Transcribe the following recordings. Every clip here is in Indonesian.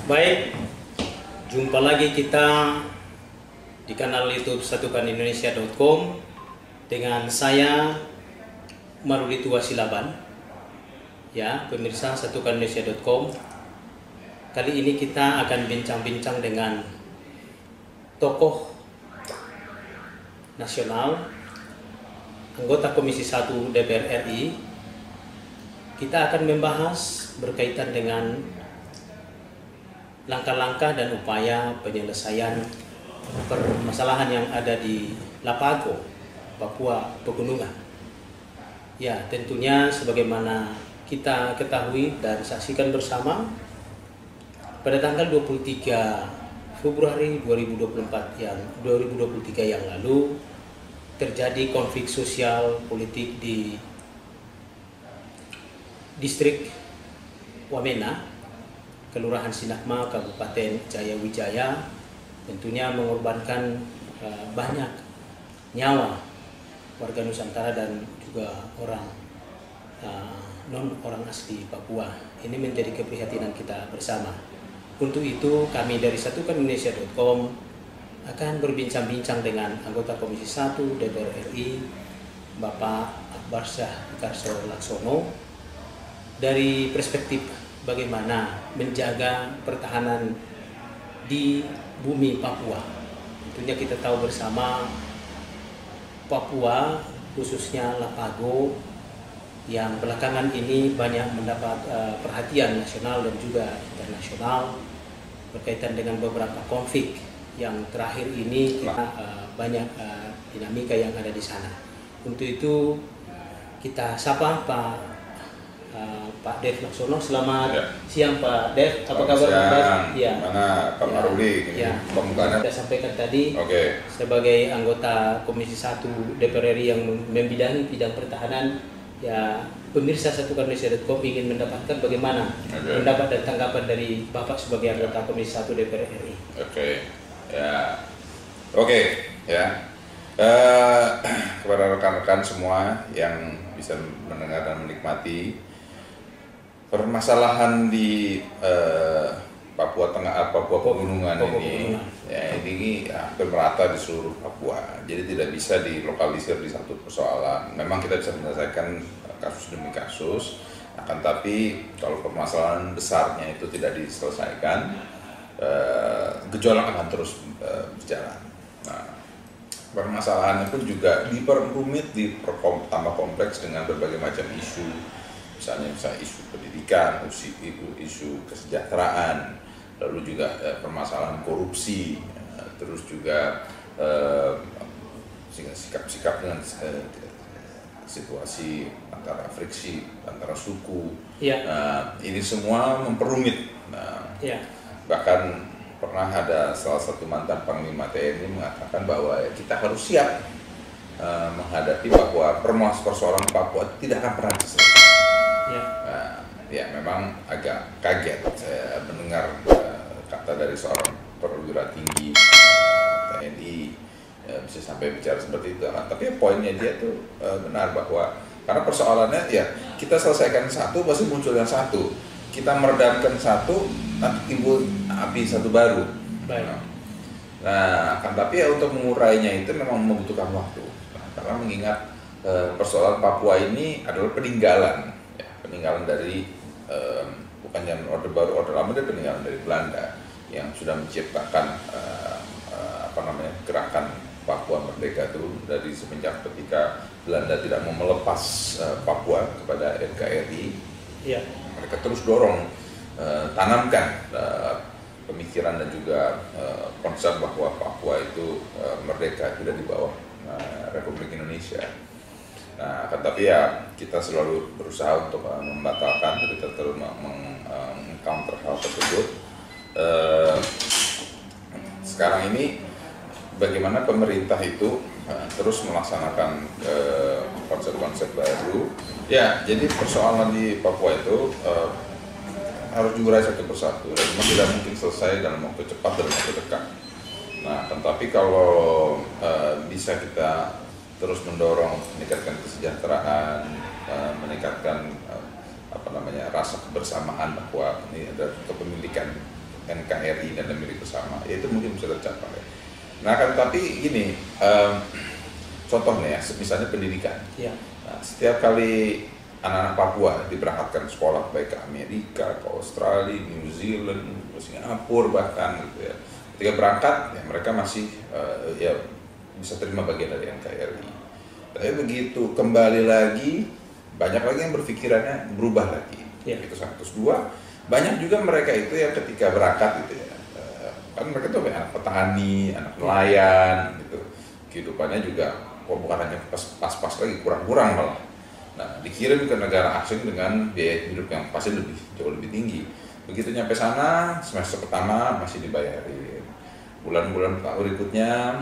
Baik, jumpa lagi kita di kanal YouTube satukanindonesia.com dengan saya Marudi Tua Silaban. Ya, pemirsa satukanindonesia.com. Kali ini kita akan bincang-bincang dengan tokoh nasional, anggota Komisi 1 DPR RI. Kita akan membahas berkaitan dengan langkah-langkah dan upaya penyelesaian permasalahan yang ada di Lapago, Papua Pegunungan. Ya, tentunya sebagaimana kita ketahui dan saksikan bersama, pada tanggal 23 Februari 2023 yang lalu terjadi konflik sosial politik di distrik Wamena, Kelurahan Sinakma, Kabupaten Jayawijaya, tentunya mengorbankan banyak nyawa warga Nusantara dan juga orang non-orang asli Papua. Ini menjadi keprihatinan kita bersama. Untuk itu kami dari satukanindonesia.com akan berbincang-bincang dengan anggota Komisi 1 DPR RI, Bapak Akbar Syah Karso Laksono, dari perspektif bagaimana menjaga pertahanan di bumi Papua. Tentunya kita tahu bersama Papua, khususnya Lapago, yang belakangan ini banyak mendapat perhatian nasional dan juga internasional berkaitan dengan beberapa konflik yang terakhir ini kita banyak dinamika yang ada di sana. Untuk itu kita sapa Pak Dev Laksono. Selamat siang Pak Dev, apa kabar Pak Dev? Ya. Mana Pak Maruli? Ya. Pembukaan. Kita sampaikan tadi sebagai anggota Komisi 1 DPR RI yang membidangi bidang pertahanan, ya pemirsa satukanindonesia.com ingin mendapatkan bagaimana pendapat dan tanggapan dari Bapak sebagai anggota Komisi 1 DPR RI. Kepada rekan-rekan semua yang bisa mendengar dan menikmati permasalahan di Papua Tengah, Papua Pegunungan ini, ya ini hampir merata di seluruh Papua. Jadi tidak bisa dilokalisir di satu persoalan. Memang kita bisa menyelesaikan kasus demi kasus, akan tapi kalau permasalahan besarnya itu tidak diselesaikan, gejolak akan terus berjalan. Nah, permasalahannya pun juga diperrumit, tambah kompleks dengan berbagai macam isu. Misalnya isu pendidikan, isu kesejahteraan, lalu juga permasalahan korupsi, terus juga sikap-sikap dengan situasi antara friksi antara suku. Ini semua memperumit. Bahkan pernah ada salah satu mantan Panglima TNI mengatakan bahwa kita harus siap menghadapi bahwa persoalan Papua tidak akan pernah selesai. Memang agak kaget saya mendengar kata dari seorang perwira tinggi TNI bisa sampai bicara seperti itu. Tapi poinnya dia tuh benar bahwa karena persoalannya kita selesaikan satu pasti muncul yang satu, kita meredamkan satu nanti timbul api satu baru. Nah, tapi untuk mengurainya itu memang membutuhkan waktu. Karena mengingat persoalan Papua ini adalah peninggalan dari bukan yang orde baru, orde lama, dia peninggalan dari Belanda yang sudah menciptakan gerakan Papua Merdeka itu dari semenjak ketika Belanda tidak mau melepas Papua kepada NKRI. Mereka terus dorong, tanamkan pemikiran dan juga konsep bahwa Papua itu merdeka, tidak di bawah Republik Indonesia. Nah, tapi kita selalu berusaha untuk membatalkan, kita terus meng-counter hal tersebut. Sekarang ini bagaimana pemerintah itu terus melaksanakan konsep-konsep baru. Jadi persoalan di Papua itu harus diurai satu persatu dan memang tidak mungkin selesai dalam waktu cepat dan waktu dekat. Nah, tetapi kalau bisa kita terus mendorong meningkatkan kesejahteraan, meningkatkan rasa kebersamaan bahwa ini ada kepemilikan NKRI dan milik bersama, ya itu mungkin bisa tercapai. Nah kan tapi gini, contoh nih ya, misalnya pendidikan. Ya. Nah, setiap kali anak-anak Papua diberangkatkan sekolah baik ke Amerika, ke Australia, New Zealand, ke Singapura bahkan gitu ya. Ketika berangkat ya mereka masih ya bisa terima bagian dari NKRI. Tapi begitu kembali lagi banyak lagi yang berpikirannya berubah lagi. Ya. Itu satu. Terus dua, banyak juga mereka itu yang ketika berangkat gitu ya. Kan mereka tuh anak petani, anak nelayan gitu. Kehidupannya juga bukan hanya pas-pas lagi, kurang-kurang malah. Nah, dikirim ke negara asing dengan biaya hidup yang pasti jauh lebih tinggi. Begitu nyampe sana, semester pertama masih dibayarin. Bulan-bulan berikutnya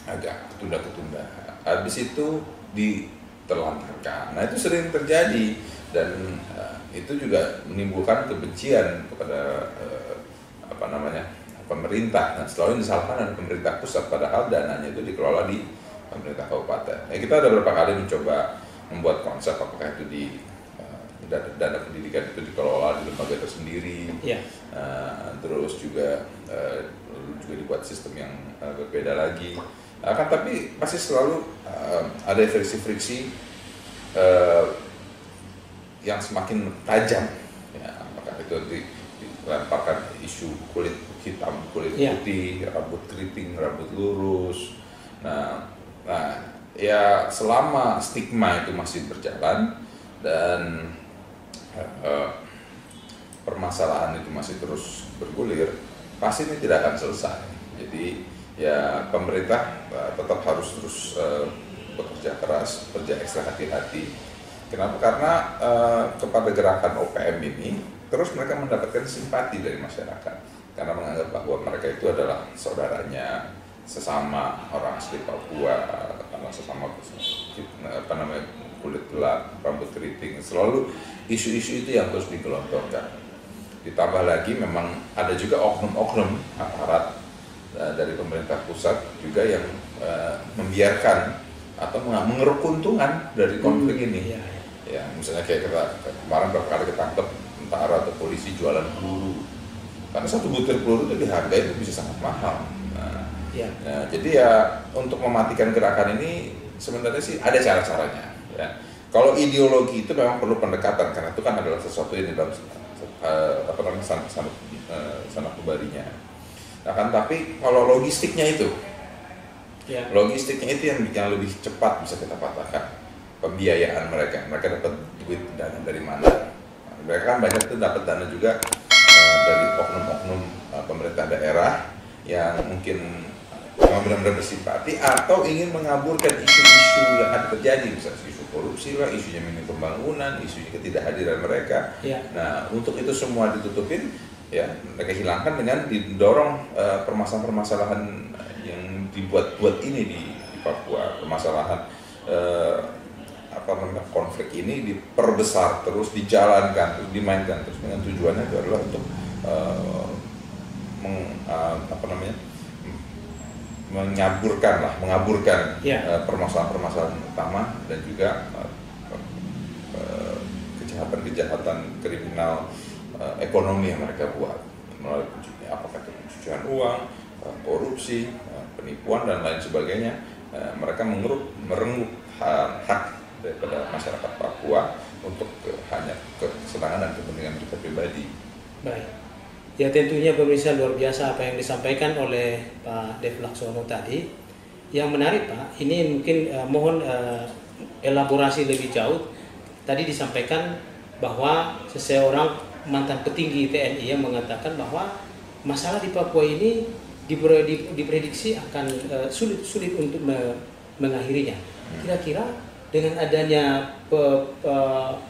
agak ketunda-ketunda. Habis itu diterlantarkan. Nah, itu sering terjadi dan itu juga menimbulkan kebencian kepada pemerintah. Nah, selalu disalahkan dari pemerintah pusat, padahal dananya itu dikelola di pemerintah kabupaten. Kita ada beberapa kali mencoba membuat konsep apakah itu di dana pendidikan itu dikelola di lembaga tersendiri, terus juga dibuat sistem yang berbeda lagi. Kan tapi pasti selalu ada friksi-friksi yang semakin tajam. Ya, apakah itu dilemparkan isu kulit hitam, kulit putih, rambut keriting, rambut lurus. Nah, ya selama stigma itu masih berjalan dan permasalahan itu masih terus bergulir, pasti ini tidak akan selesai. Jadi ya pemerintah tetap harus terus bekerja keras, bekerja ekstra hati-hati. Kenapa? Karena kepada gerakan OPM ini terus mereka mendapatkan simpati dari masyarakat karena menganggap bahwa mereka itu adalah saudaranya, sesama orang asli Papua, karena sesama kulit gelap, rambut keriting, selalu isu-isu itu yang terus digelontorkan. Ditambah lagi memang ada juga oknum-oknum aparat dari pemerintah pusat juga yang membiarkan atau mengeruk keuntungan dari konflik ini. Ya, misalnya kayak kemarin berapa kali ketangkep tentara atau polisi jualan peluru, karena satu butir peluru itu dihargai itu bisa sangat mahal. Nah, jadi ya untuk mematikan gerakan ini sebenarnya sih ada cara-caranya. Ya. Kalau ideologi itu memang perlu pendekatan karena itu kan adalah sesuatu yang dalam sana kembalinya. Nah, kan tapi kalau logistiknya itu yang lebih cepat bisa kita patahkan. Pembiayaan mereka dapat duit dana dari mana? Mereka kan banyak itu dapat dana juga dari oknum-oknum pemerintah daerah yang mungkin benar-benar bersimpati atau ingin mengaburkan isu-isu yang ada terjadi, misalnya isu korupsi lah, isunya minim pembangunan, isunya ketidakhadiran mereka. Nah, untuk itu semua ditutupin, ya mereka hilangkan dengan didorong permasalahan-permasalahan yang dibuat-buat ini di Papua, permasalahan konflik ini diperbesar terus, dijalankan, terus dimainkan terus dengan tujuannya itu adalah untuk mengaburkan permasalahan-permasalahan utama dan juga kejahatan kriminal ekonomi yang mereka buat melalui apakah itu pencucian uang, korupsi, penipuan dan lain sebagainya. Mereka merenggut hak daripada masyarakat Papua untuk hanya kesenangan dan kepentingan mereka pribadi. Baik. Ya tentunya pemirsa, luar biasa apa yang disampaikan oleh Pak Dev Laksono tadi. Yang menarik Pak, ini mungkin mohon elaborasi lebih jauh. Tadi disampaikan bahwa seseorang mantan petinggi TNI yang mengatakan bahwa masalah di Papua ini diprediksi akan sulit untuk mengakhirinya. Kira-kira dengan adanya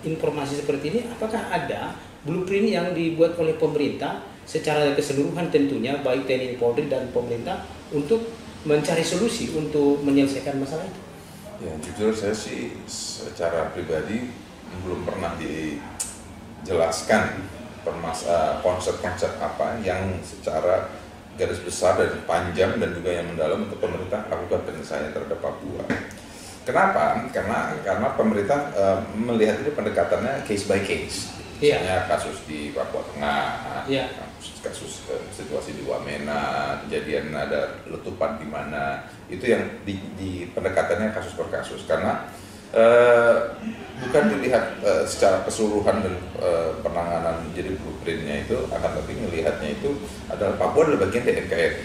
informasi seperti ini, apakah ada blueprint yang dibuat oleh pemerintah secara keseluruhan tentunya, baik TNI, Polri dan pemerintah untuk mencari solusi untuk menyelesaikan masalah itu? Ya jujur saya sih secara pribadi belum pernah dijelaskan konsep-konsep apa yang secara garis besar dan panjang dan juga yang mendalam untuk pemerintah lakukan penyelesaian terhadap Papua. Kenapa? Karena pemerintah melihat ini pendekatannya case by case. Misalnya kasus di Papua Tengah, Iya. kasus situasi di Wamena, kejadian ada letupan di mana, itu yang di pendekatannya kasus per kasus, karena bukan dilihat secara keseluruhan dan penanganan jadi blueprintnya itu, akan tapi melihatnya itu adalah Papua adalah bagian dari NKRI.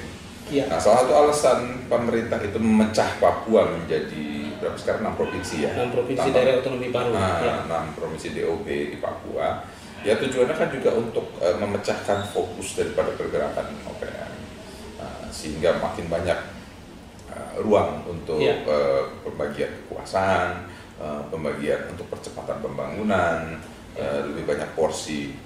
Iya. Nah, salah satu alasan pemerintah itu memecah Papua menjadi berapa sekarang 6 provinsi ya. 6 provinsi daerah otonomi baru. Nah, 6 provinsi DOB di Papua. Ya tujuannya kan juga untuk memecahkan fokus daripada pergerakan OPM, sehingga makin banyak ruang untuk pembagian kekuasaan, pembagian untuk percepatan pembangunan, lebih banyak posisi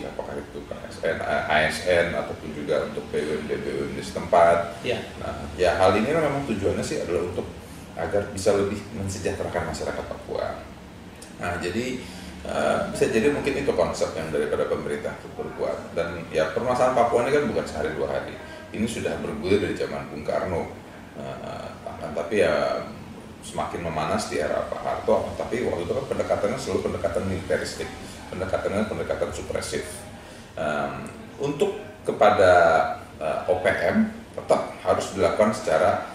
apakah itu ASN, ASN ataupun juga untuk BUMD setempat. Nah, ya hal ini memang tujuannya sih adalah untuk agar bisa lebih mensejahterakan masyarakat Papua. Nah, jadi bisa jadi mungkin itu konsep yang daripada pemerintah berbuat. Dan ya permasalahan Papua ini kan bukan sehari dua hari. Ini sudah bergulir dari zaman Bung Karno. Tapi ya semakin memanas di era Pak Harto. Tapi waktu itu kan pendekatannya selalu pendekatan militeristik, pendekatan supresif. Untuk kepada OPM tetap harus dilakukan secara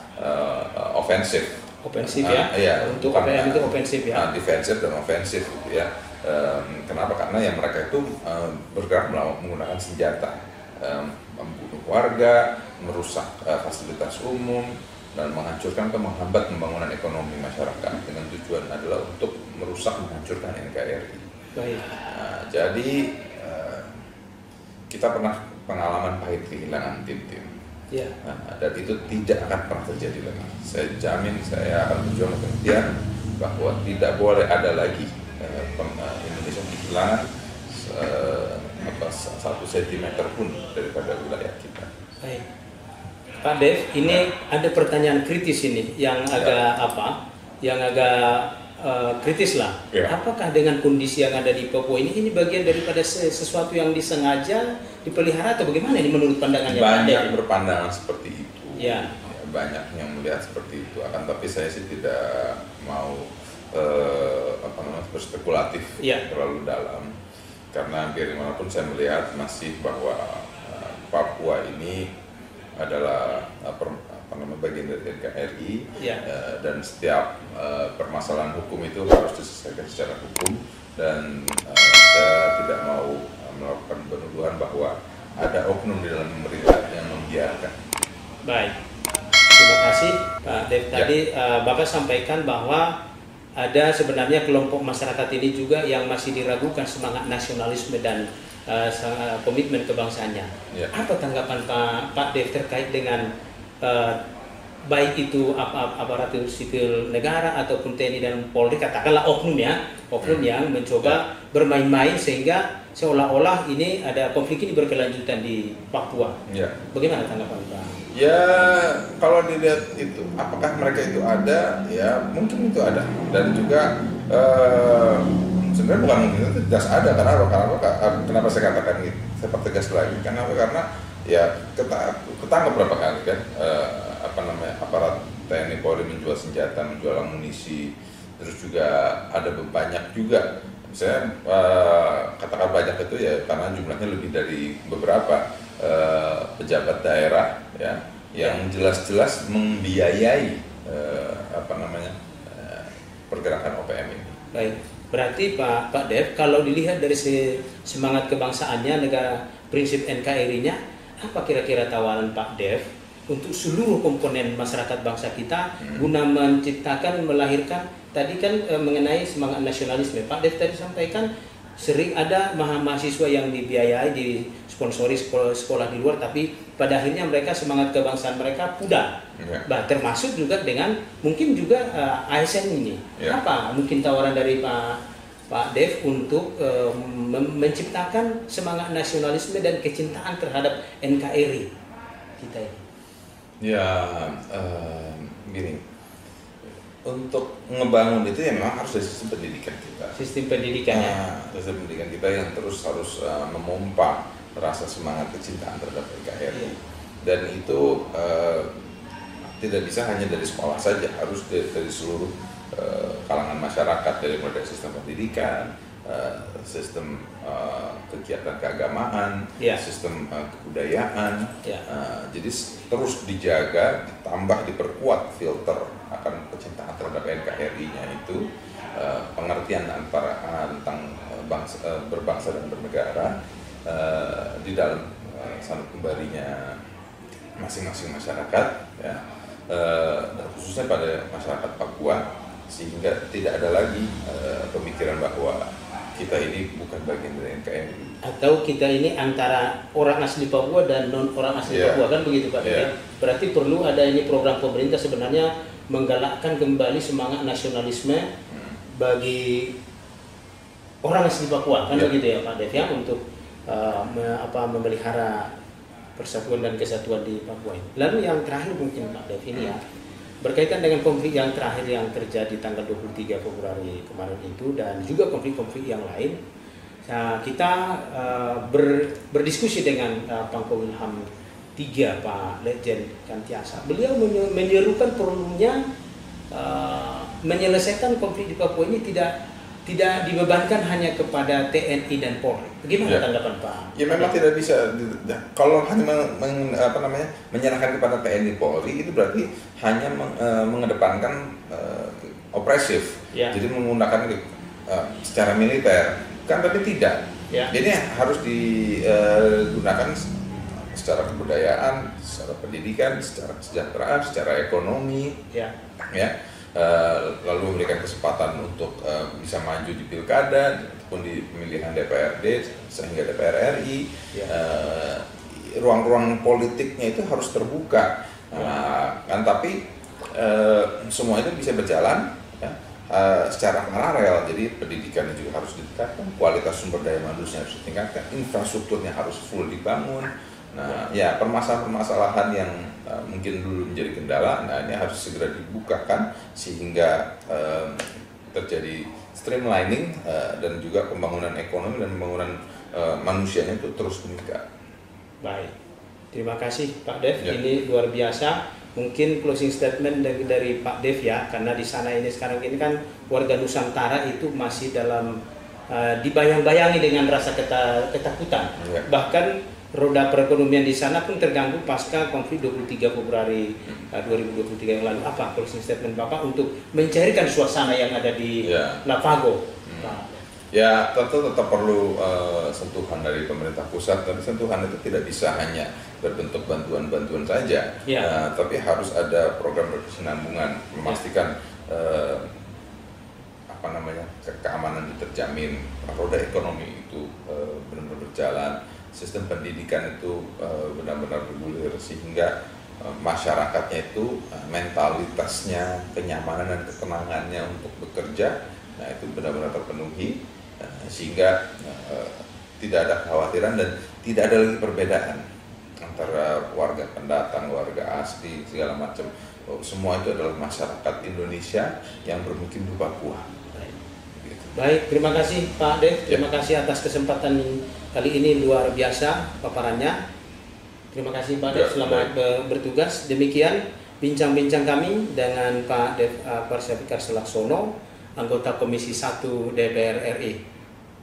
ofensif. Ofensif ya? Untuk OPM itu ofensif ya? Defensif dan ofensif gitu ya. Kenapa? Karena yang mereka itu bergerak menggunakan senjata, membunuh warga, merusak fasilitas umum, dan menghancurkan atau menghambat pembangunan ekonomi masyarakat dengan tujuan adalah untuk merusak, menghancurkan NKRI. Baik. Jadi kita pernah pengalaman pahit kehilangan tim-tim. Ya. Dan itu tidak akan pernah terjadi lagi. Saya jamin, saya akan berjuang kemudian bahwa tidak boleh ada lagi Indonesia kehilangan 1 sentimeter pun daripada wilayah kita. Baik. Pak Dev, ini ada pertanyaan kritis ini yang agak kritis lah. Apakah dengan kondisi yang ada di Papua ini bagian daripada sesuatu yang disengaja dipelihara atau bagaimana ini menurut pandangannya? Banyak berpandangan seperti itu. Ya. Banyak yang melihat seperti itu. Akan tapi saya sih tidak mau berspekulatif terlalu dalam, karena biar dimanapun saya melihat masih bahwa Papua ini adalah bagian dari NKRI, dan setiap permasalahan hukum itu harus diselesaikan secara hukum, dan saya tidak mau melakukan penuduhan bahwa ada oknum di dalam pemerintah yang membiarkan. Baik, terima kasih Pak Dev. Tadi Bapak sampaikan bahwa ada sebenarnya kelompok masyarakat ini juga yang masih diragukan semangat nasionalisme dan komitmen kebangsaannya. Apa tanggapan Pak Dev terkait dengan baik itu aparatur sipil negara ataupun TNI dan Polri, katakanlah oknum yang mencoba bermain-main sehingga seolah-olah ini ada konflik ini berkelanjutan di Papua. Bagaimana tanggapan Pak? Ya, kalau dilihat itu, apakah mereka itu ada? Ya, mungkin itu ada. Dan juga sebenarnya bukan mungkin, itu jelas ada. Kenapa saya katakan gitu? Saya pertegas lagi. Karena ya ketangkap berapa kali kan? Aparat TNI Polri menjual senjata, menjual amunisi, terus juga ada banyak juga. Saya katakan banyak itu ya karena jumlahnya lebih dari beberapa pejabat daerah yang jelas-jelas membiayai pergerakan OPM ini. Baik, berarti Pak Dev, kalau dilihat dari semangat kebangsaannya, negara prinsip NKRI-nya, apa kira-kira tawaran Pak Dev untuk seluruh komponen masyarakat bangsa kita guna menciptakan, melahirkan tadi kan mengenai semangat nasionalisme. Pak Dev tadi sampaikan sering ada mahasiswa yang dibiayai, disponsori sekolah di luar, tapi pada akhirnya mereka semangat kebangsaan mereka pudar. Termasuk juga dengan mungkin juga ASN ini. Apa mungkin tawaran dari Pak Dev untuk menciptakan semangat nasionalisme dan kecintaan terhadap NKRI kita ini? Gini. Untuk ngebangun itu ya memang harus dari sistem pendidikan kita. Sistem pendidikan Sistem pendidikan kita yang terus harus memompa rasa semangat kecintaan terhadap NKRI. Dan itu tidak bisa hanya dari sekolah saja, harus dari seluruh kalangan masyarakat, dari mulai sistem pendidikan, sistem kegiatan keagamaan, sistem kebudayaan. Jadi terus dijaga, ditambah, diperkuat filter akan kecintaan terhadap NKRI-nya itu, pengertian tentang berbangsa dan bernegara di dalam sanad kembalinya masing-masing masyarakat, ya, dan khususnya pada masyarakat Papua, sehingga tidak ada lagi pemikiran bahwa kita ini bukan bagian dari NKRI. Atau kita ini antara orang asli Papua dan non orang asli Papua, kan begitu Pak? Berarti perlu ada ini program pemerintah sebenarnya menggalakkan kembali semangat nasionalisme bagi orang asli Papua, kan begitu ya Pak Dev, ya, untuk memelihara persatuan dan kesatuan di Papua. Lalu yang terakhir mungkin Pak Dev ini ya, berkaitan dengan konflik yang terakhir yang terjadi tanggal 23 Februari kemarin itu, dan juga konflik-konflik yang lain, kita berdiskusi dengan Pangko Wilham III, Pak Letjen Kantiasa. Beliau menyerukan perlunya menyelesaikan konflik di Papua ini tidak dibebankan hanya kepada TNI dan Polri. Bagaimana tanggapan Pak? Ya memang tidak bisa. Kalau hanya menyerahkan kepada TNI Polri, itu berarti hanya mengedepankan opresif. Jadi menggunakan secara militer. Kan tapi tidak. Jadi harus digunakan secara kebudayaan, secara pendidikan, secara kesejahteraan, secara ekonomi. Lalu memberikan kesempatan untuk bisa maju di pilkada ataupun di pemilihan DPRD sehingga DPR RI, ruang-ruang politiknya itu harus terbuka, kan, tapi semua itu bisa berjalan secara paralel. Jadi pendidikannya juga harus ditingkatkan, kualitas sumber daya manusia harus ditingkatkan, infrastrukturnya harus full dibangun. Nah, ya permasalahan yang mungkin dulu menjadi kendala, nah ini harus segera dibukakan sehingga terjadi streamlining dan juga pembangunan ekonomi dan pembangunan manusianya itu terus meningkat. Baik, terima kasih Pak Dev. Ini luar biasa. Mungkin closing statement dari Pak Dev ya, karena di sana ini sekarang ini kan warga Nusantara itu masih dalam dibayang-bayangi dengan rasa ketakutan. Bahkan roda perekonomian di sana pun terganggu pasca konflik 23 Februari 2023 yang lalu. Apa closing statement Bapak untuk mencairkan suasana yang ada di Lafago? Ya, tentu tetap perlu sentuhan dari pemerintah pusat, tapi sentuhan itu tidak bisa hanya berbentuk bantuan-bantuan saja, tapi harus ada program berkesinambungan, memastikan keamanan itu terjamin, roda ekonomi itu benar-benar berjalan, sistem pendidikan itu benar-benar bergulir, sehingga masyarakatnya itu mentalitasnya, kenyamanan dan ketenangannya untuk bekerja, nah itu benar-benar terpenuhi, sehingga tidak ada kekhawatiran dan tidak ada lagi perbedaan antara warga pendatang, warga asli, segala macam. Semua itu adalah masyarakat Indonesia yang bermukim di Papua. Baik, terima kasih Pak Dev, terima kasih atas kesempatan kali ini, luar biasa paparannya. Terima kasih Pak Dev, selamat bertugas. Demikian bincang-bincang kami dengan Pak Dev Parsafikar Selaksono, anggota Komisi 1 DPR RI.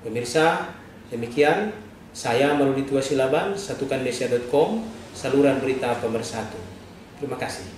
Pemirsa, demikian saya Marudi Tua Silaban, satukan Indonesia.com, saluran berita pemersatu. Terima kasih.